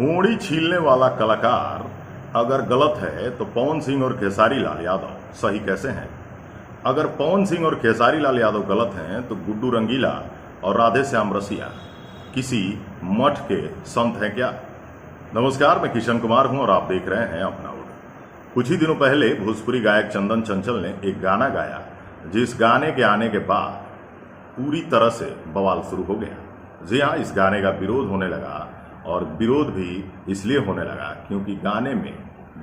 घोड़ी छीलने वाला कलाकार अगर गलत है तो पवन सिंह और खेसारी लाल यादव सही कैसे हैं? अगर पवन सिंह और खेसारी लाल यादव गलत हैं तो गुड्डू रंगीला और राधे श्याम रसिया किसी मठ के संत हैं क्या? नमस्कार, मैं किशन कुमार हूं और आप देख रहे हैं अपना उड़। कुछ ही दिनों पहले भोजपुरी गायक चंदन चंचल ने एक गाना गाया, जिस गाने के आने के बाद पूरी तरह से बवाल शुरू हो गया। जी हाँ, इस गाने का विरोध होने लगा और विरोध भी इसलिए होने लगा क्योंकि गाने में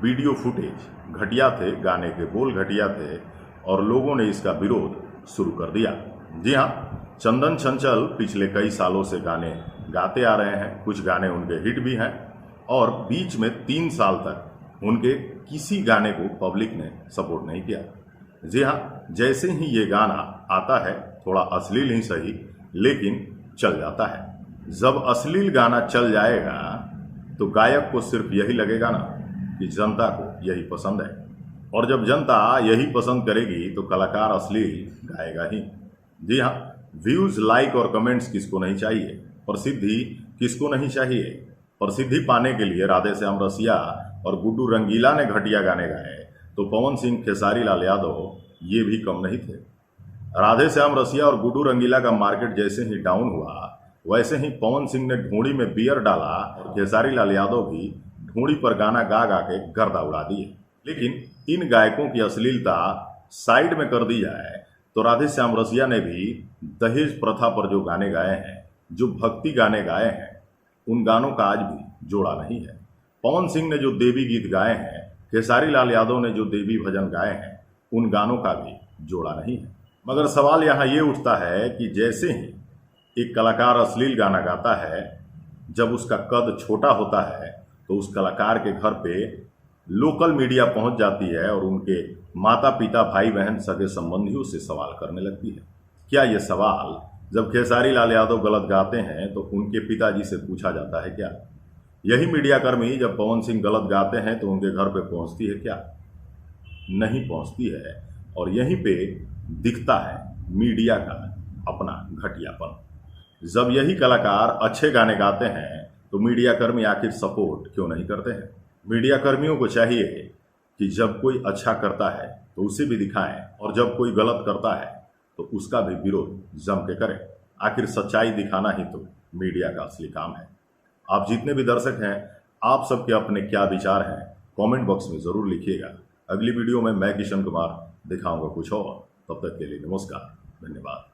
वीडियो फुटेज घटिया थे, गाने के बोल घटिया थे और लोगों ने इसका विरोध शुरू कर दिया। जी हाँ, चंदन चंचल पिछले कई सालों से गाने गाते आ रहे हैं, कुछ गाने उनके हिट भी हैं और बीच में 3 साल तक उनके किसी गाने को पब्लिक ने सपोर्ट नहीं किया। जी हाँ, जैसे ही ये गाना आता है, थोड़ा अश्लील ही सही लेकिन चल जाता है। जब अश्लील गाना चल जाएगा तो गायक को सिर्फ यही लगेगा ना कि जनता को यही पसंद है, और जब जनता यही पसंद करेगी तो कलाकार अश्लील गाएगा ही। जी हाँ, व्यूज, लाइक और कमेंट्स किसको नहीं चाहिए, प्रसिद्धि किसको नहीं चाहिए। प्रसिद्धि पाने के लिए राधे श्याम रसिया और गुड्डू रंगीला ने घटिया गाने गाए तो पवन सिंह, खेसारी लाल यादव ये भी कम नहीं थे। राधे श्याम रसिया और गुड्डू रंगीला का मार्केट जैसे ही डाउन हुआ, वैसे ही पवन सिंह ने ढूंढी में बियर डाला और खेसारी लाल यादव भी ढूंढी पर गाना गा गा के गर्दा उड़ा दिए। लेकिन इन गायकों की अश्लीलता साइड में कर दी जाए तो राधे श्याम रसिया ने भी दहेज प्रथा पर जो गाने गाए हैं, जो भक्ति गाने गाए हैं, उन गानों का आज भी जोड़ा नहीं है। पवन सिंह ने जो देवी गीत गाए हैं, खेसारी लाल यादव ने जो देवी भजन गाए हैं, उन गानों का भी जोड़ा नहीं है। मगर सवाल यहाँ ये उठता है कि जैसे ही एक कलाकार अश्लील गाना गाता है, जब उसका कद छोटा होता है तो उस कलाकार के घर पे लोकल मीडिया पहुंच जाती है और उनके माता पिता, भाई बहन, सगे संबंधी उससे सवाल करने लगती है। क्या ये सवाल जब खेसारी लाल यादव गलत गाते हैं तो उनके पिताजी से पूछा जाता है क्या? यही मीडियाकर्मी जब पवन सिंह गलत गाते हैं तो उनके घर पे पहुंचती है क्या? नहीं पहुंचती है। और यहीं पे दिखता है मीडिया का अपना घटियापन। जब यही कलाकार अच्छे गाने गाते हैं तो मीडियाकर्मी आखिर सपोर्ट क्यों नहीं करते हैं? मीडियाकर्मियों को चाहिए कि जब कोई अच्छा करता है तो उसे भी दिखाएं और जब कोई गलत करता है तो उसका भी विरोध जम के करें। आखिर सच्चाई दिखाना ही तो मीडिया का असली काम है। आप जितने भी दर्शक हैं, आप सबके अपने क्या विचार हैं, कमेंट बॉक्स में ज़रूर लिखिएगा। अगली वीडियो में मैं किशन कुमार दिखाऊंगा कुछ और। तब तक के लिए नमस्कार, धन्यवाद।